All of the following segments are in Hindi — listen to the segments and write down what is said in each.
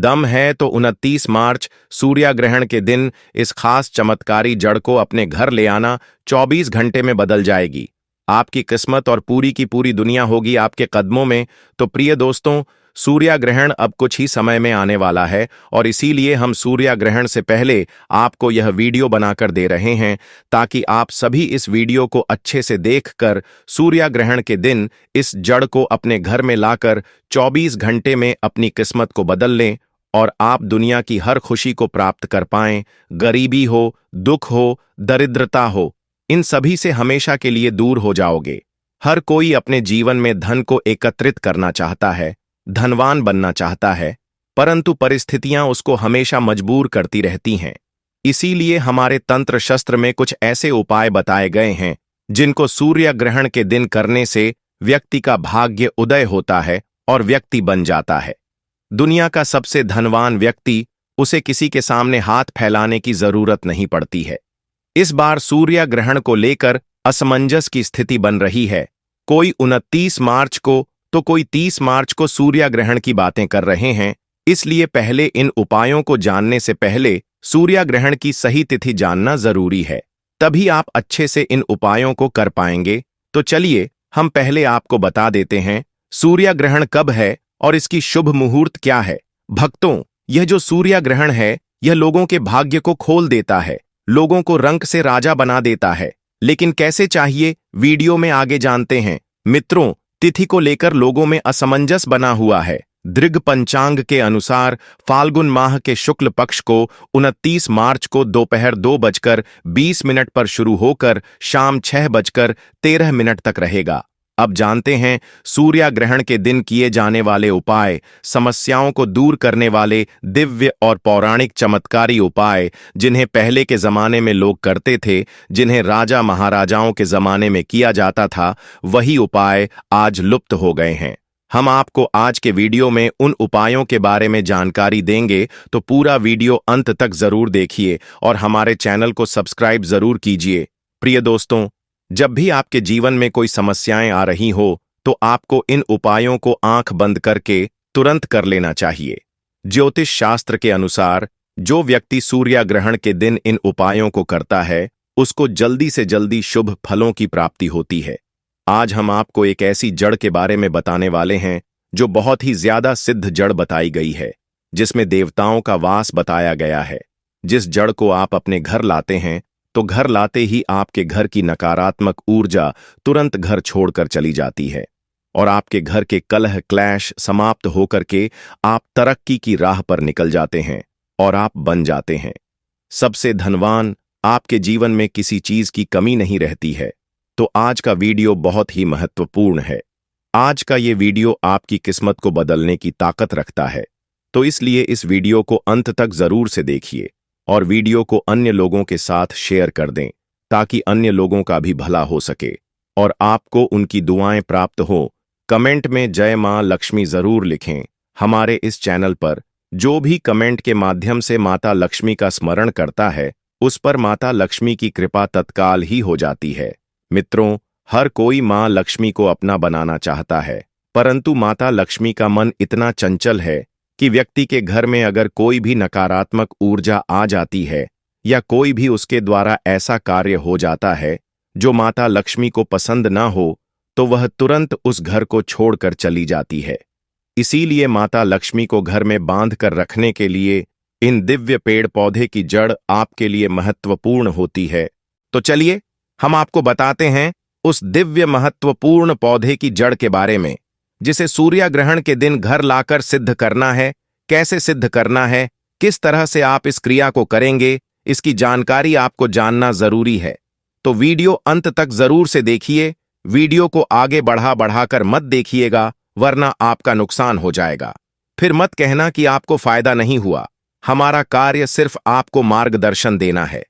दम है तो 29 मार्च सूर्य ग्रहण के दिन इस खास चमत्कारी जड़ को अपने घर ले आना। 24 घंटे में बदल जाएगी आपकी किस्मत और पूरी की पूरी दुनिया होगी आपके कदमों में। तो प्रिय दोस्तों, सूर्य ग्रहण अब कुछ ही समय में आने वाला है और इसीलिए हम सूर्य ग्रहण से पहले आपको यह वीडियो बनाकर दे रहे हैं ताकि आप सभी इस वीडियो को अच्छे से देखकर सूर्य ग्रहण के दिन इस जड़ को अपने घर में लाकर 24 घंटे में अपनी किस्मत को बदल लें और आप दुनिया की हर खुशी को प्राप्त कर पाएं। गरीबी हो, दुख हो, दरिद्रता हो, इन सभी से हमेशा के लिए दूर हो जाओगे। हर कोई अपने जीवन में धन को एकत्रित करना चाहता है, धनवान बनना चाहता है, परंतु परिस्थितियां उसको हमेशा मजबूर करती रहती हैं। इसीलिए हमारे तंत्र शस्त्र में कुछ ऐसे उपाय बताए गए हैं जिनको सूर्य ग्रहण के दिन करने से व्यक्ति का भाग्य उदय होता है और व्यक्ति बन जाता है। दुनिया का सबसे धनवान व्यक्ति, उसे किसी के सामने हाथ फैलाने की जरूरत नहीं पड़ती है। इस बार सूर्य ग्रहण को लेकर असमंजस की स्थिति बन रही है। कोई 29 मार्च को तो कोई 30 मार्च को सूर्य ग्रहण की बातें कर रहे हैं। इसलिए पहले इन उपायों को जानने से पहले सूर्य ग्रहण की सही तिथि जानना जरूरी है, तभी आप अच्छे से इन उपायों को कर पाएंगे। तो चलिए हम पहले आपको बता देते हैं सूर्य ग्रहण कब है और इसकी शुभ मुहूर्त क्या है। भक्तों, यह जो सूर्य ग्रहण है यह लोगों के भाग्य को खोल देता है, लोगों को रंक से राजा बना देता है। लेकिन कैसे चाहिए, वीडियो में आगे जानते हैं। मित्रों, तिथि को लेकर लोगों में असमंजस बना हुआ है। दृग पंचांग के अनुसार फाल्गुन माह के शुक्ल पक्ष को 29 मार्च को दोपहर 2:20 पर शुरू होकर शाम 6:13 तक रहेगा। अब जानते हैं सूर्य ग्रहण के दिन किए जाने वाले उपाय, समस्याओं को दूर करने वाले दिव्य और पौराणिक चमत्कारी उपाय जिन्हें पहले के जमाने में लोग करते थे, जिन्हें राजा महाराजाओं के जमाने में किया जाता था, वही उपाय आज लुप्त हो गए हैं। हम आपको आज के वीडियो में उन उपायों के बारे में जानकारी देंगे, तो पूरा वीडियो अंत तक जरूर देखिए और हमारे चैनल को सब्सक्राइब जरूर कीजिए। प्रिय दोस्तों, जब भी आपके जीवन में कोई समस्याएं आ रही हो तो आपको इन उपायों को आंख बंद करके तुरंत कर लेना चाहिए। ज्योतिष शास्त्र के अनुसार जो व्यक्ति सूर्य ग्रहण के दिन इन उपायों को करता है उसको जल्दी से जल्दी शुभ फलों की प्राप्ति होती है। आज हम आपको एक ऐसी जड़ के बारे में बताने वाले हैं जो बहुत ही ज्यादा सिद्ध जड़ बताई गई है, जिसमें देवताओं का वास बताया गया है। जिस जड़ को आप अपने घर लाते हैं तो घर लाते ही आपके घर की नकारात्मक ऊर्जा तुरंत घर छोड़कर चली जाती है और आपके घर के कलह क्लैश समाप्त होकर के आप तरक्की की राह पर निकल जाते हैं और आप बन जाते हैं सबसे धनवान। आपके जीवन में किसी चीज की कमी नहीं रहती है। तो आज का वीडियो बहुत ही महत्वपूर्ण है। आज का ये वीडियो आपकी किस्मत को बदलने की ताकत रखता है, तो इसलिए इस वीडियो को अंत तक जरूर से देखिए और वीडियो को अन्य लोगों के साथ शेयर कर दें ताकि अन्य लोगों का भी भला हो सके और आपको उनकी दुआएं प्राप्त हो। कमेंट में जय मां लक्ष्मी जरूर लिखें। हमारे इस चैनल पर जो भी कमेंट के माध्यम से माता लक्ष्मी का स्मरण करता है उस पर माता लक्ष्मी की कृपा तत्काल ही हो जाती है। मित्रों, हर कोई मां लक्ष्मी को अपना बनाना चाहता है, परंतु माता लक्ष्मी का मन इतना चंचल है कि व्यक्ति के घर में अगर कोई भी नकारात्मक ऊर्जा आ जाती है या कोई भी उसके द्वारा ऐसा कार्य हो जाता है जो माता लक्ष्मी को पसंद ना हो तो वह तुरंत उस घर को छोड़कर चली जाती है। इसीलिए माता लक्ष्मी को घर में बांध कर रखने के लिए इन दिव्य पेड़ पौधे की जड़ आपके लिए महत्वपूर्ण होती है। तो चलिए हम आपको बताते हैं उस दिव्य महत्वपूर्ण पौधे की जड़ के बारे में, जिसे सूर्य ग्रहण के दिन घर लाकर सिद्ध करना है। कैसे सिद्ध करना है, किस तरह से आप इस क्रिया को करेंगे, इसकी जानकारी आपको जानना जरूरी है। तो वीडियो अंत तक जरूर से देखिए। वीडियो को आगे बढ़ाकर मत देखिएगा, वरना आपका नुकसान हो जाएगा। फिर मत कहना कि आपको फायदा नहीं हुआ। हमारा कार्य सिर्फ आपको मार्गदर्शन देना है,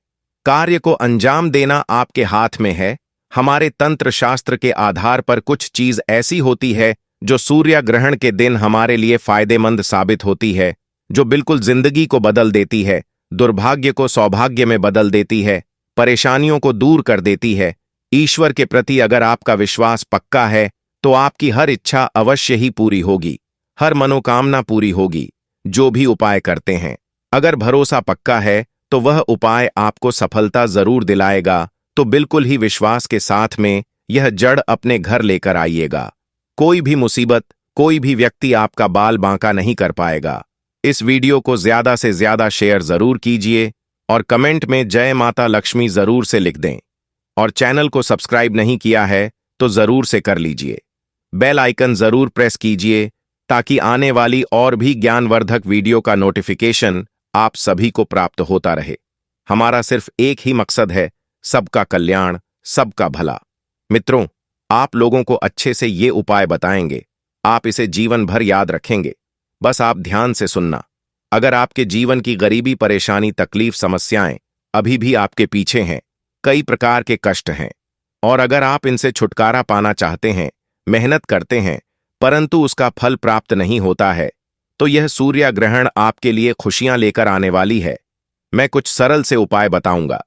कार्य को अंजाम देना आपके हाथ में है। हमारे तंत्र शास्त्र के आधार पर कुछ चीज ऐसी होती है जो सूर्य ग्रहण के दिन हमारे लिए फायदेमंद साबित होती है, जो बिल्कुल जिंदगी को बदल देती है, दुर्भाग्य को सौभाग्य में बदल देती है, परेशानियों को दूर कर देती है। ईश्वर के प्रति अगर आपका विश्वास पक्का है तो आपकी हर इच्छा अवश्य ही पूरी होगी, हर मनोकामना पूरी होगी। जो भी उपाय करते हैं। अगर भरोसा पक्का है तो वह उपाय आपको सफलता जरूर दिलाएगा, तो बिल्कुल ही विश्वास के साथ में यह जड़ अपने घर लेकर आइएगा। कोई भी मुसीबत, कोई भी व्यक्ति आपका बाल बांका नहीं कर पाएगा। इस वीडियो को ज्यादा से ज्यादा शेयर जरूर कीजिए और कमेंट में जय माता लक्ष्मी जरूर से लिख दें। और चैनल को सब्सक्राइब नहीं किया है तो जरूर से कर लीजिए। बेल आइकन जरूर प्रेस कीजिए ताकि आने वाली और भी ज्ञानवर्धक वीडियो का नोटिफिकेशन आप सभी को प्राप्त होता रहे। हमारा सिर्फ एक ही मकसद है, सबका कल्याण, सबका भला। मित्रों, आप लोगों को अच्छे से ये उपाय बताएंगे, आप इसे जीवन भर याद रखेंगे। बस आप ध्यान से सुनना। अगर आपके जीवन की गरीबी, परेशानी, तकलीफ, समस्याएं अभी भी आपके पीछे हैं, कई प्रकार के कष्ट हैं, और अगर आप इनसे छुटकारा पाना चाहते हैं, मेहनत करते हैं परंतु उसका फल प्राप्त नहीं होता है, तो यह सूर्य ग्रहण आपके लिए खुशियां लेकर आने वाली है। मैं कुछ सरल से उपाय बताऊंगा।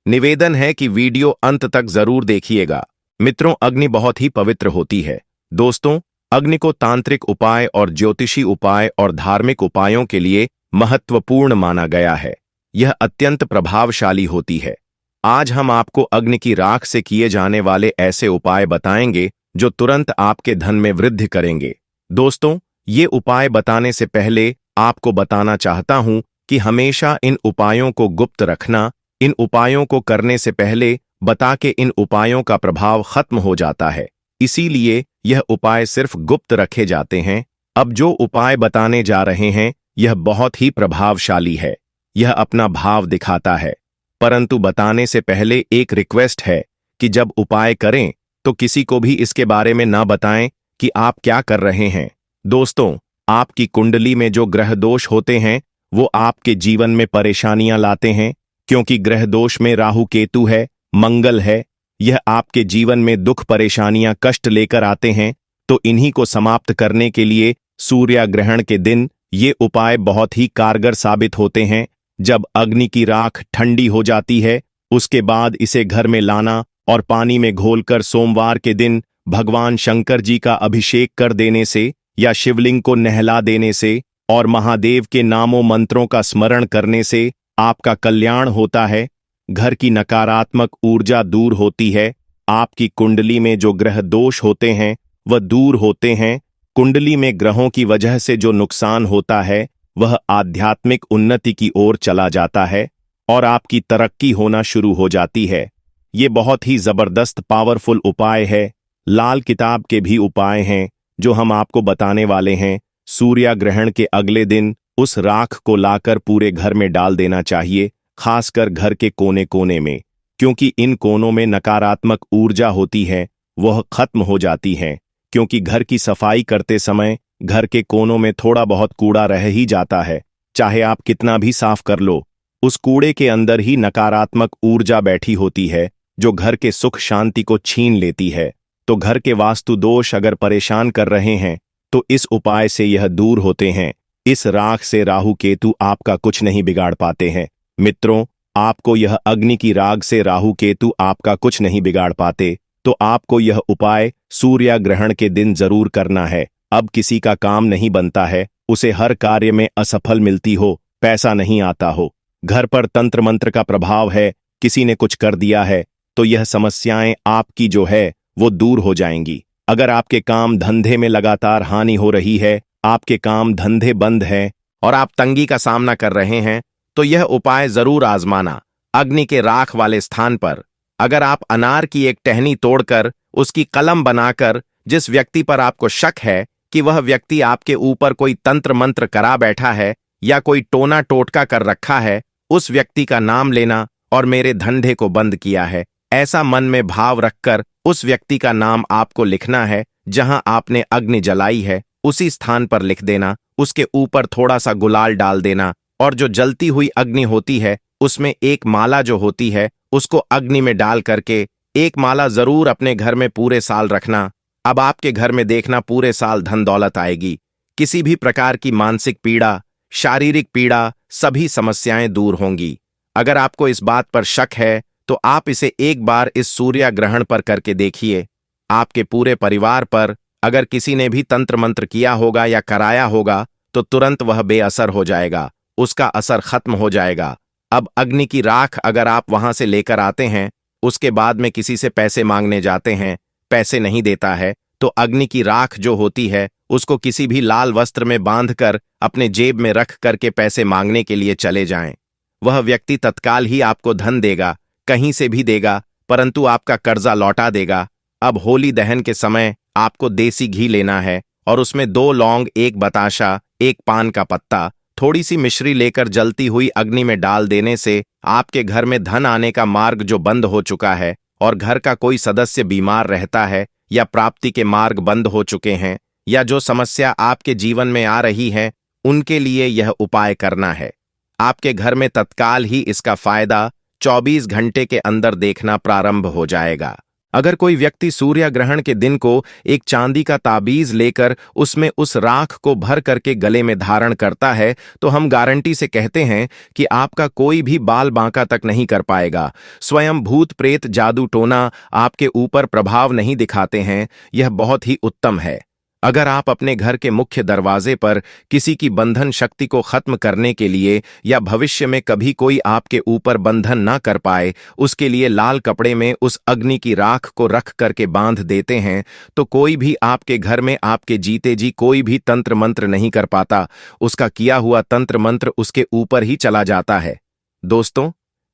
निवेदन है कि वीडियो अंत तक जरूर देखिएगा। मित्रों, अग्नि बहुत ही पवित्र होती है। दोस्तों, अग्नि को तांत्रिक उपाय और ज्योतिषी उपाय और धार्मिक उपायों के लिए महत्वपूर्ण माना गया है। यह अत्यंत प्रभावशाली होती है। आज हम आपको अग्नि की राख से किए जाने वाले ऐसे उपाय बताएंगे जो तुरंत आपके धन में वृद्धि करेंगे। दोस्तों, ये उपाय बताने से पहले आपको बताना चाहता हूं कि हमेशा इन उपायों को गुप्त रखना। इन उपायों को करने से पहले बता के इन उपायों का प्रभाव खत्म हो जाता है, इसीलिए यह उपाय सिर्फ गुप्त रखे जाते हैं। अब जो उपाय बताने जा रहे हैं यह बहुत ही प्रभावशाली है। यह अपना भाव दिखाता है, परंतु बताने से पहले एक रिक्वेस्ट है कि जब उपाय करें तो किसी को भी इसके बारे में ना बताएं कि आप क्या कर रहे हैं। दोस्तों, आपकी कुंडली में जो ग्रह दोष होते हैं वो आपके जीवन में परेशानियां लाते हैं, क्योंकि ग्रह दोष में राहु केतु है, मंगल है। यह आपके जीवन में दुख, परेशानियां, कष्ट लेकर आते हैं। तो इन्हीं को समाप्त करने के लिए सूर्य ग्रहण के दिन ये उपाय बहुत ही कारगर साबित होते हैं। जब अग्नि की राख ठंडी हो जाती है, उसके बाद इसे घर में लाना और पानी में घोलकर सोमवार के दिन भगवान शंकर जी का अभिषेक कर देने से या शिवलिंग को नहला देने से और महादेव के नामों मंत्रों का स्मरण करने से आपका कल्याण होता है। घर की नकारात्मक ऊर्जा दूर होती है। आपकी कुंडली में जो ग्रह दोष होते हैं वह दूर होते हैं। कुंडली में ग्रहों की वजह से जो नुकसान होता है वह आध्यात्मिक उन्नति की ओर चला जाता है और आपकी तरक्की होना शुरू हो जाती है। ये बहुत ही जबरदस्त पावरफुल उपाय है। लाल किताब के भी उपाय हैं जो हम आपको बताने वाले हैं। सूर्य ग्रहण के अगले दिन उस राख को लाकर पूरे घर में डाल देना चाहिए, खासकर घर के कोने कोने में, क्योंकि इन कोनों में नकारात्मक ऊर्जा होती है, वह खत्म हो जाती है। क्योंकि घर की सफाई करते समय घर के कोनों में थोड़ा बहुत कूड़ा रह ही जाता है, चाहे आप कितना भी साफ कर लो, उस कूड़े के अंदर ही नकारात्मक ऊर्जा बैठी होती है जो घर के सुख शांति को छीन लेती है। तो घर के वास्तु दोष अगर परेशान कर रहे हैं तो इस उपाय से यह दूर होते हैं। इस राख से राहु केतु आपका कुछ नहीं बिगाड़ पाते हैं। मित्रों, आपको यह अग्नि की राग से राहु केतु आपका कुछ नहीं बिगाड़ पाते, तो आपको यह उपाय सूर्य ग्रहण के दिन जरूर करना है। अब किसी का काम नहीं बनता है, उसे हर कार्य में असफल मिलती हो, पैसा नहीं आता हो, घर पर तंत्र मंत्र का प्रभाव है, किसी ने कुछ कर दिया है, तो यह समस्याएं आपकी जो है वो दूर हो जाएंगी। अगर आपके काम धंधे में लगातार हानि हो रही है, आपके काम धंधे बंद हैं और आप तंगी का सामना कर रहे हैं, तो यह उपाय जरूर आजमाना। अग्नि के राख वाले स्थान पर अगर आप अनार की एक टहनी तोड़कर उसकी कलम बनाकर जिस व्यक्ति पर आपको शक है कि वह व्यक्ति आपके ऊपर कोई तंत्र मंत्र करा बैठा है या कोई टोना टोटका कर रखा है, उस व्यक्ति का नाम लेना और मेरे धंधे को बंद किया है, ऐसा मन में भाव रखकर उस व्यक्ति का नाम आपको लिखना है। जहां आपने अग्नि जलाई है उसी स्थान पर लिख देना, उसके ऊपर थोड़ा सा गुलाल डाल देना और जो जलती हुई अग्नि होती है उसमें एक माला जो होती है उसको अग्नि में डाल करके एक माला जरूर अपने घर में पूरे साल रखना। अब आपके घर में देखना पूरे साल धन दौलत आएगी। किसी भी प्रकार की मानसिक पीड़ा, शारीरिक पीड़ा, सभी समस्याएं दूर होंगी। अगर आपको इस बात पर शक है तो आप इसे एक बार इस सूर्य ग्रहण पर करके देखिए। आपके पूरे परिवार पर अगर किसी ने भी तंत्र मंत्र किया होगा या कराया होगा तो तुरंत वह बेअसर हो जाएगा, उसका असर खत्म हो जाएगा। अब अग्नि की राख अगर आप वहां से लेकर आते हैं, उसके बाद में किसी से पैसे मांगने जाते हैं, पैसे नहीं देता है, तो अग्नि की राख जो होती है उसको किसी भी लाल वस्त्र में बांधकर अपने जेब में रख करके पैसे मांगने के लिए चले जाएं। वह व्यक्ति तत्काल ही आपको धन देगा, कहीं से भी देगा, परंतु आपका कर्जा लौटा देगा। अब होली दहन के समय आपको देसी घी लेना है और उसमें 2 लौंग, 1 बताशा, 1 पान का पत्ता, थोड़ी सी मिश्री लेकर जलती हुई अग्नि में डाल देने से आपके घर में धन आने का मार्ग जो बंद हो चुका है और घर का कोई सदस्य बीमार रहता है या प्राप्ति के मार्ग बंद हो चुके हैं या जो समस्या आपके जीवन में आ रही है, उनके लिए यह उपाय करना है। आपके घर में तत्काल ही इसका फायदा 24 घंटे के अंदर देखना प्रारंभ हो जाएगा। अगर कोई व्यक्ति सूर्य ग्रहण के दिन को एक चांदी का ताबीज लेकर उसमें उस राख को भर करके गले में धारण करता है, तो हम गारंटी से कहते हैं कि आपका कोई भी बाल बांका तक नहीं कर पाएगा। स्वयं भूत प्रेत जादू टोना आपके ऊपर प्रभाव नहीं दिखाते हैं। यह बहुत ही उत्तम है। अगर आप अपने घर के मुख्य दरवाजे पर किसी की बंधन शक्ति को खत्म करने के लिए या भविष्य में कभी कोई आपके ऊपर बंधन ना कर पाए, उसके लिए लाल कपड़े में उस अग्नि की राख को रख करके बांध देते हैं, तो कोई भी आपके घर में आपके जीते जी कोई भी तंत्र मंत्र नहीं कर पाता। उसका किया हुआ तंत्र मंत्र उसके ऊपर ही चला जाता है। दोस्तों,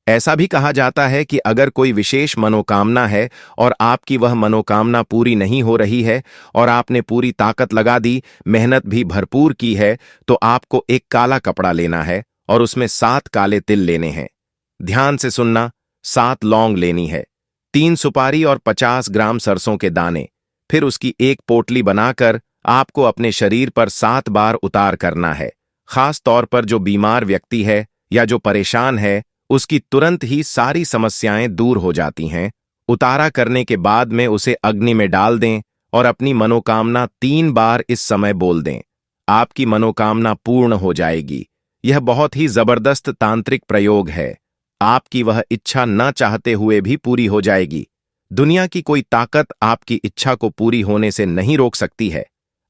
ऐसा भी कहा जाता है कि अगर कोई विशेष मनोकामना है और आपकी वह मनोकामना पूरी नहीं हो रही है और आपने पूरी ताकत लगा दी, मेहनत भी भरपूर की है, तो आपको एक काला कपड़ा लेना है और उसमें 7 काले तिल लेने हैं। ध्यान से सुनना, 7 लौंग लेनी है, 3 सुपारी और 50 ग्राम सरसों के दाने। फिर उसकी एक पोटली बनाकर आपको अपने शरीर पर 7 बार उतार करना है। खास तौर पर जो बीमार व्यक्ति है या जो परेशान है, उसकी तुरंत ही सारी समस्याएं दूर हो जाती हैं। उतारा करने के बाद में उसे अग्नि में डाल दें और अपनी मनोकामना 3 बार इस समय बोल दें। आपकी मनोकामना पूर्ण हो जाएगी। यह बहुत ही जबरदस्त तांत्रिक प्रयोग है। आपकी वह इच्छा न चाहते हुए भी पूरी हो जाएगी। दुनिया की कोई ताकत आपकी इच्छा को पूरी होने से नहीं रोक सकती है।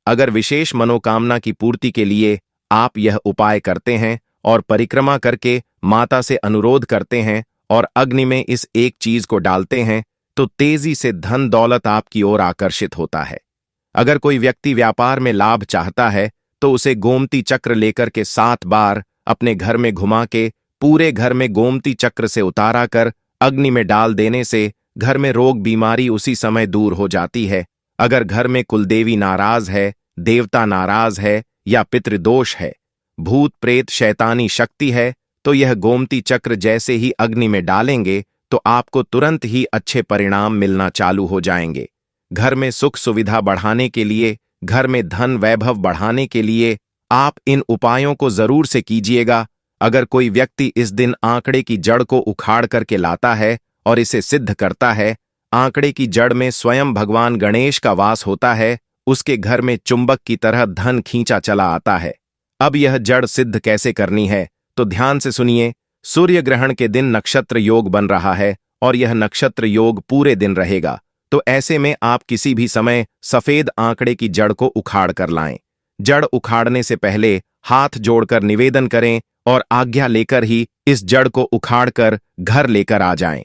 अगर विशेष मनोकामना की पूर्ति के लिए आप यह उपाय करते हैं और परिक्रमा करके माता से अनुरोध करते हैं और अग्नि में इस एक चीज को डालते हैं, तो तेजी से धन दौलत आपकी ओर आकर्षित होता है। अगर कोई व्यक्ति व्यापार में लाभ चाहता है, तो उसे गोमती चक्र लेकर के 7 बार अपने घर में घुमा के पूरे घर में गोमती चक्र से उतारा कर अग्नि में डाल देने से घर में रोग बीमारी उसी समय दूर हो जाती है। अगर घर में कुलदेवी नाराज है, देवता नाराज है या पितृदोष है, भूत प्रेत शैतानी शक्ति है, तो यह गोमती चक्र जैसे ही अग्नि में डालेंगे तो आपको तुरंत ही अच्छे परिणाम मिलना चालू हो जाएंगे। घर में सुख सुविधा बढ़ाने के लिए, घर में धन वैभव बढ़ाने के लिए आप इन उपायों को जरूर से कीजिएगा। अगर कोई व्यक्ति इस दिन आंकड़े की जड़ को उखाड़ करके लाता है और इसे सिद्ध करता है, आंकड़े की जड़ में स्वयं भगवान गणेश का वास होता है, उसके घर में चुंबक की तरह धन खींचा चला आता है। अब यह जड़ सिद्ध कैसे करनी है, तो ध्यान से सुनिए। सूर्य ग्रहण के दिन नक्षत्र योग बन रहा है और यह नक्षत्र योग पूरे दिन रहेगा, तो ऐसे में आप किसी भी समय सफेद आंकड़े की जड़ को उखाड़ कर लाएं। जड़ उखाड़ने से पहले हाथ जोड़कर निवेदन करें और आज्ञा लेकर ही इस जड़ को उखाड़कर घर लेकर आ जाएं।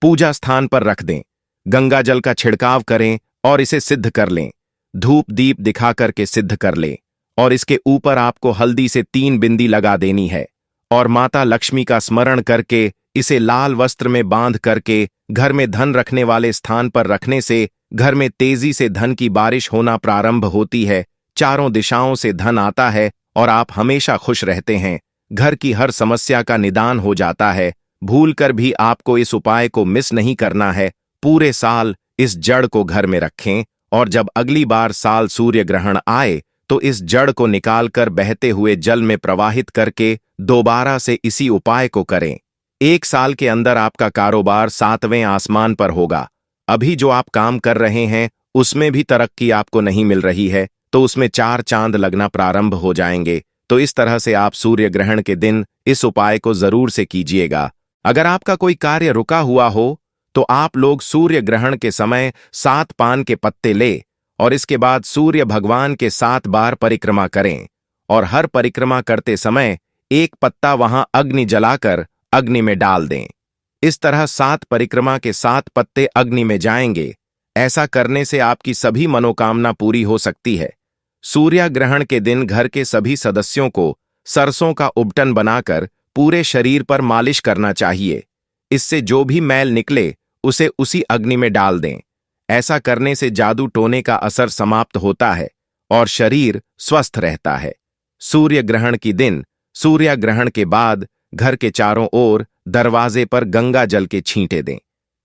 पूजा स्थान पर रख दें, गंगा जल का छिड़काव करें और इसे सिद्ध कर लें। धूप दीप दिखा करके सिद्ध कर लें और इसके ऊपर आपको हल्दी से 3 बिंदी लगा देनी है और माता लक्ष्मी का स्मरण करके इसे लाल वस्त्र में बांध करके घर में धन रखने वाले स्थान पर रखने से घर में तेजी से धन की बारिश होना प्रारंभ होती है। चारों दिशाओं से धन आता है और आप हमेशा खुश रहते हैं। घर की हर समस्या का निदान हो जाता है। भूलकर भी आपको इस उपाय को मिस नहीं करना है। पूरे साल इस जड़ को घर में रखें और जब अगली बार साल सूर्य ग्रहण आए तो इस जड़ को निकालकर बहते हुए जल में प्रवाहित करके दोबारा से इसी उपाय को करें। 1 साल के अंदर आपका कारोबार 7वें आसमान पर होगा। अभी जो आप काम कर रहे हैं उसमें भी तरक्की आपको नहीं मिल रही है, तो उसमें 4 चांद लगना प्रारंभ हो जाएंगे। तो इस तरह से आप सूर्य ग्रहण के दिन इस उपाय को जरूर से कीजिएगा। अगर आपका कोई कार्य रुका हुआ हो तो आप लोग सूर्य ग्रहण के समय 7 पान के पत्ते ले और इसके बाद सूर्य भगवान के 7 बार परिक्रमा करें और हर परिक्रमा करते समय एक पत्ता वहां अग्नि जलाकर अग्नि में डाल दें। इस तरह 7 परिक्रमा के 7 पत्ते अग्नि में जाएंगे। ऐसा करने से आपकी सभी मनोकामना पूरी हो सकती है। सूर्य ग्रहण के दिन घर के सभी सदस्यों को सरसों का उबटन बनाकर पूरे शरीर पर मालिश करना चाहिए। इससे जो भी मैल निकले उसे उसी अग्नि में डाल दें। ऐसा करने से जादू टोने का असर समाप्त होता है और शरीर स्वस्थ रहता है। सूर्य ग्रहण के दिन, सूर्य ग्रहण के बाद घर के चारों ओर दरवाजे पर गंगा जल के छींटे दें।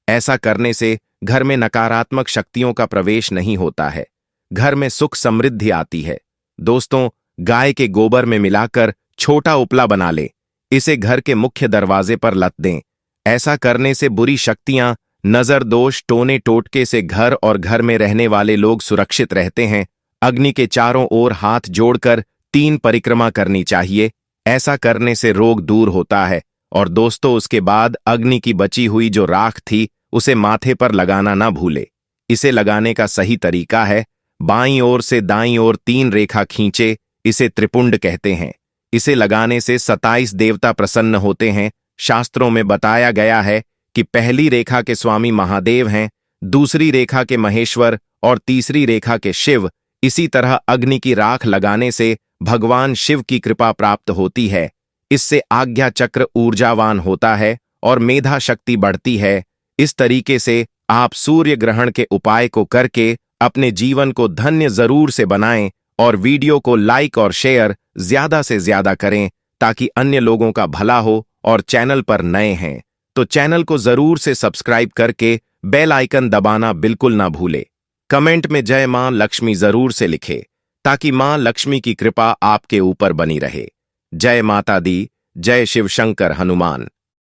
ऐसा करने से घर में नकारात्मक शक्तियों का प्रवेश नहीं होता है। घर में सुख समृद्धि आती है। दोस्तों, गाय के गोबर में मिलाकर छोटा उपला बना ले, इसे घर के मुख्य दरवाजे पर लत दें। ऐसा करने से बुरी शक्तियां, नजर दोष, टोने टोटके से घर और घर में रहने वाले लोग सुरक्षित रहते हैं। अग्नि के चारों ओर हाथ जोड़कर 3 परिक्रमा करनी चाहिए। ऐसा करने से रोग दूर होता है। और दोस्तों, उसके बाद अग्नि की बची हुई जो राख थी उसे माथे पर लगाना ना भूले। इसे लगाने का सही तरीका है, बाईं ओर से दाईं ओर 3 रेखा खींचे, इसे त्रिपुंड कहते हैं। इसे लगाने से 27 देवता प्रसन्न होते हैं। शास्त्रों में बताया गया है कि पहली रेखा के स्वामी महादेव हैं, दूसरी रेखा के महेश्वर और तीसरी रेखा के शिव। इसी तरह अग्नि की राख लगाने से भगवान शिव की कृपा प्राप्त होती है। इससे आज्ञा चक्र ऊर्जावान होता है और मेधा शक्ति बढ़ती है। इस तरीके से आप सूर्य ग्रहण के उपाय को करके अपने जीवन को धन्य जरूर से बनाएं और वीडियो को लाइक और शेयर ज्यादा से ज्यादा करें ताकि अन्य लोगों का भला हो। और चैनल पर नए हैं तो चैनल को जरूर से सब्सक्राइब करके बेल आइकन दबाना बिल्कुल ना भूले। कमेंट में जय मां लक्ष्मी जरूर से लिखे ताकि मां लक्ष्मी की कृपा आपके ऊपर बनी रहे। जय माता दी, जय शिव शंकर हनुमान।